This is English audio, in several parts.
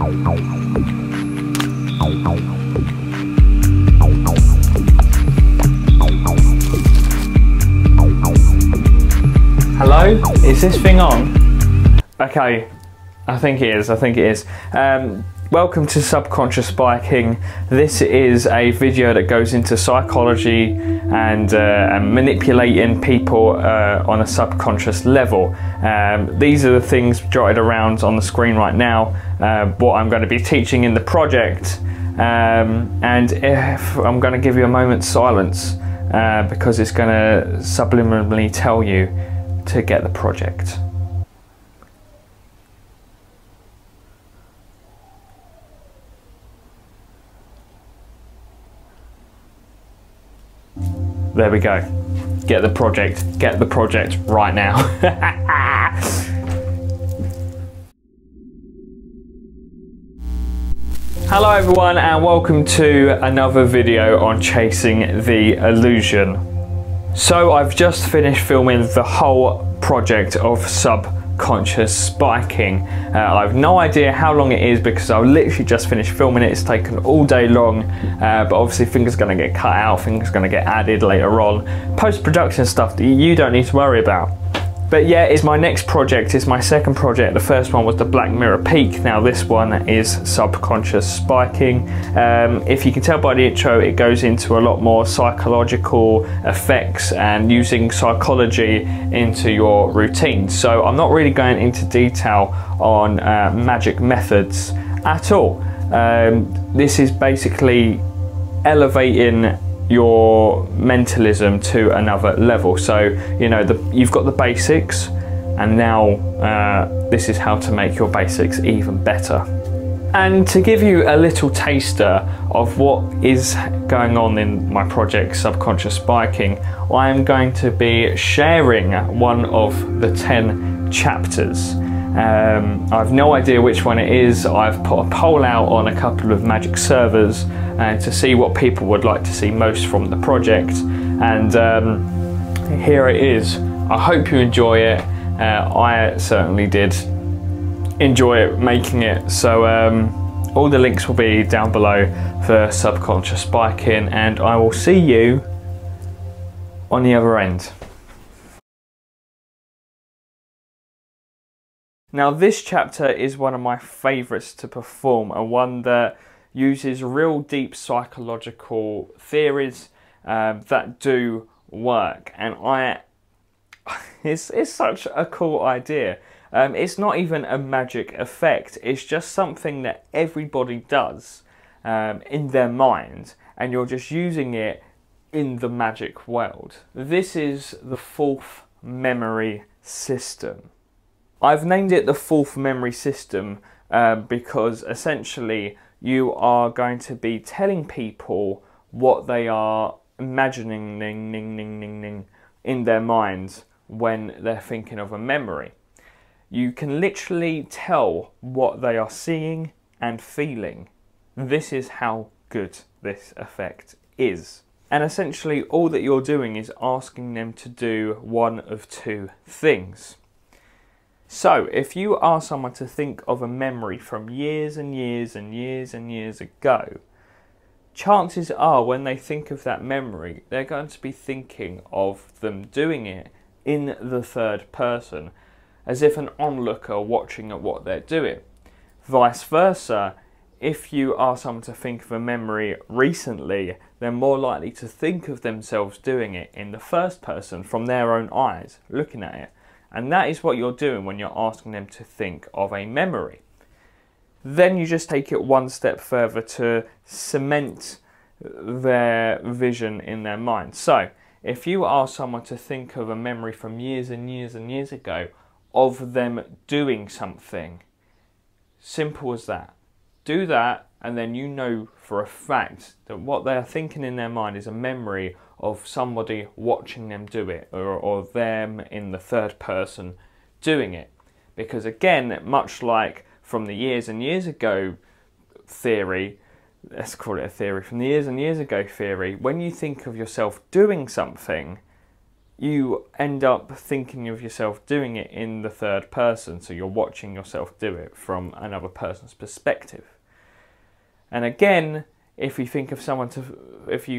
Hello? Is this thing on? Okay, I think it is, welcome to Subconscious Spiking. This is a video that goes into psychology and manipulating people on a subconscious level. These are the things jotted around on the screen right now, what I'm going to be teaching in the project, and if I'm going to give you a moment's silence because it's going to subliminally tell you to get the project. There we go. Get the project right now. Hello everyone and welcome to another video on chasing the illusion. So I've just finished filming the whole project of Subconscious Spiking. I have no idea how long it is because I've literally just finished filming it. It's taken all day long, but obviously things are going to get cut out, things are going to get added later on. Post-production stuff that you don't need to worry about. But yeah, it's my next project, it's my second project. The first one was the Black Mirror Peak. Now this one is Subconscious Spiking. If you can tell by the intro, it goes into a lot more psychological effects and using psychology into your routine. So I'm not really going into detail on magic methods at all. This is basically elevating your mentalism to another level. So you know, you've got the basics, and now this is how to make your basics even better. And to give you a little taster of what is going on in my project Subconscious Spiking, I am going to be sharing one of the 10 chapters. I've no idea which one it is. I've put a poll out on a couple of magic servers to see what people would like to see most from the project, and here it is. I hope you enjoy it. I certainly did enjoy it making it, so all the links will be down below for Subconscious Spiking, and I will see you on the other end. Now this chapter is one of my favourites to perform, and one that uses real deep psychological theories that do work, and it's such a cool idea. It's not even a magic effect, it's just something that everybody does in their mind, and you're just using it in the magic world. This is the fourth memory system. I've named it the fourth memory system because essentially you are going to be telling people what they are imagining in their minds when they're thinking of a memory. You can literally tell what they are seeing and feeling. This is how good this effect is. And essentially all that you're doing is asking them to do one of two things. So if you ask someone to think of a memory from years and years and years and years ago, chances are when they think of that memory, they're going to be thinking of them doing it in the third person, as if an onlooker watching at what they're doing. Vice versa, if you ask someone to think of a memory recently, they're more likely to think of themselves doing it in the first person from their own eyes, looking at it. And that is what you're doing when you're asking them to think of a memory. Then you just take it one step further to cement their vision in their mind. So if you ask someone to think of a memory from years and years and years ago of them doing something, simple as that. Do that, and then you know for a fact that what they're thinking in their mind is a memory of somebody watching them do it, or them in the third person doing it. Because again, much like from the years and years ago theory, let's call it a theory, from the years and years ago theory, when you think of yourself doing something, you end up thinking of yourself doing it in the third person, so you're watching yourself do it from another person's perspective. And again, if you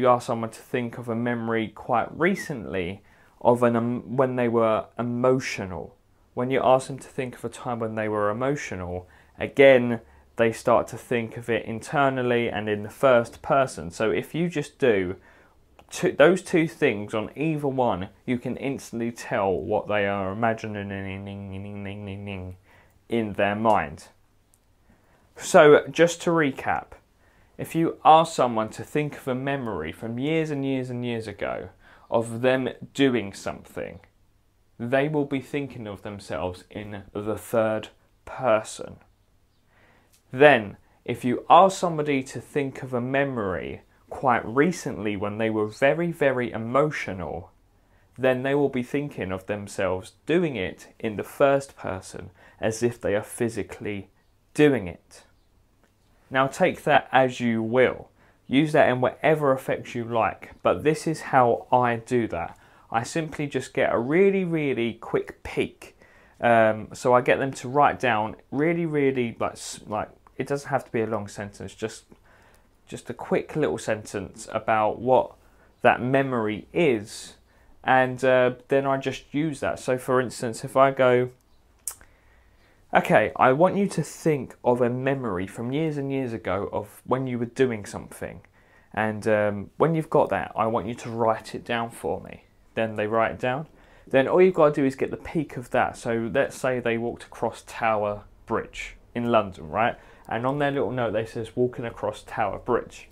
ask someone to think of a memory quite recently of when they were emotional, when you ask them to think of a time when they were emotional, again, they start to think of it internally and in the first person. So if you just do those two things on either one, you can instantly tell what they are imagining in their mind. So just to recap, if you ask someone to think of a memory from years and years and years ago of them doing something, they will be thinking of themselves in the third person. Then, if you ask somebody to think of a memory quite recently when they were very, very emotional, then they will be thinking of themselves doing it in the first person as if they are physically doing it. Now take that as you will. Use that in whatever effects you like, but this is how I do that. I simply just get a really, really quick peek. So I get them to write down really, really, like it doesn't have to be a long sentence, just a quick little sentence about what that memory is, and then I just use that. So for instance, if I go, okay, I want you to think of a memory from years and years ago of when you were doing something, and when you've got that, I want you to write it down for me. Then they write it down. Then all you've got to do is get the peak of that. So let's say they walked across Tower Bridge in London, right? And on their little note they says walking across Tower Bridge.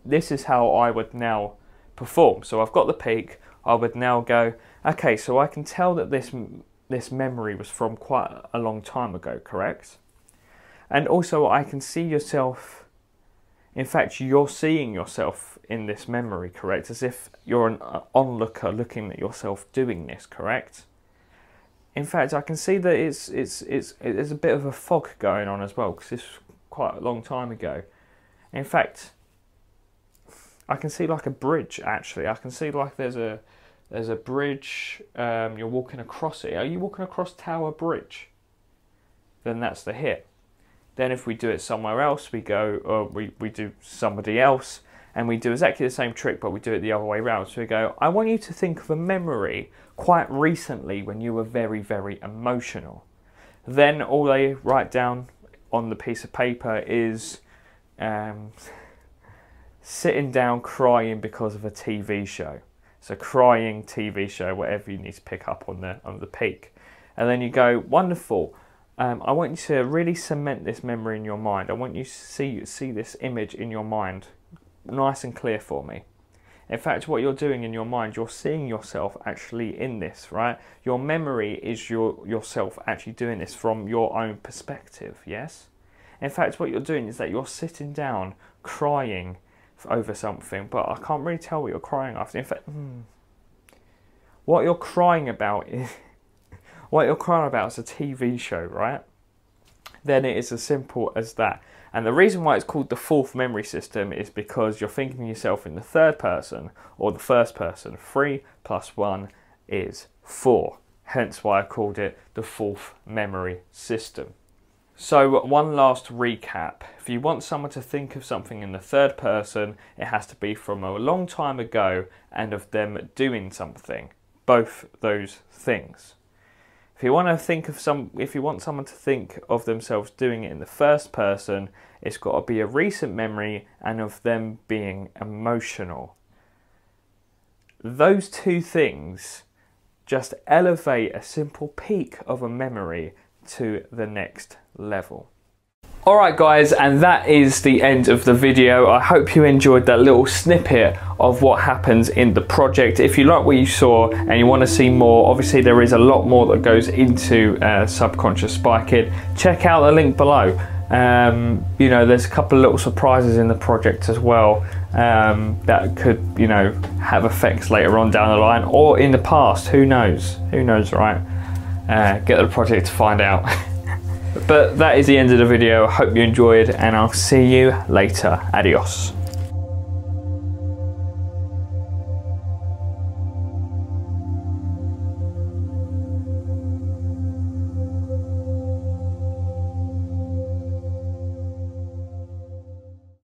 This is how I would now perform. So I've got the peak. I would now go, okay, so I can tell that this memory was from quite a long time ago, correct? And also I can see yourself, in fact you're seeing yourself in this memory, correct? As if you're an onlooker looking at yourself doing this, correct? In fact, I can see that there's a bit of a fog going on as well, because this was quite a long time ago. In fact, I can see like a bridge, actually. I can see like there's a bridge, you're walking across it. Are you walking across Tower Bridge? Then that's the hit. Then if we do it somewhere else, we go, we do somebody else, and we do exactly the same trick, but we do it the other way around. So we go, I want you to think of a memory quite recently when you were very, very emotional. Then all they write down on the piece of paper is sitting down crying because of a TV show. So crying, TV show, whatever you need to pick up on the peak. And then you go, wonderful. I want you to really cement this memory in your mind. I want you to see this image in your mind nice and clear for me. In fact, what you're doing in your mind, you're seeing yourself actually in this, right? Your memory is yourself actually doing this from your own perspective, yes? In fact, what you're doing is that you're sitting down crying over something, but I can't really tell what you're crying after. In fact, what you're crying about is a TV show, right? Then it is as simple as that. And the reason why it's called the fourth memory system is because you're thinking of yourself in the third person or the first person. 3 + 1 is 4. Hence why I called it the fourth memory system. So one last recap. If you want someone to think of something in the third person, it has to be from a long time ago and of them doing something. Both those things. If you want someone to think of themselves doing it in the first person, it's got to be a recent memory and of them being emotional. Those two things just elevate a simple peak of a memory to the next level. Alright guys, and that is the end of the video. I hope you enjoyed that little snippet of what happens in the project. If you like what you saw and you want to see more, obviously there is a lot more that goes into Subconcious Spy Kid. Check out the link below. You know, there's a couple of little surprises in the project as well that could, you know, have effects later on down the line or in the past. Who knows? Who knows, right? Get the project to find out. But that is the end of the video. I hope you enjoyed and I'll see you later. Adios.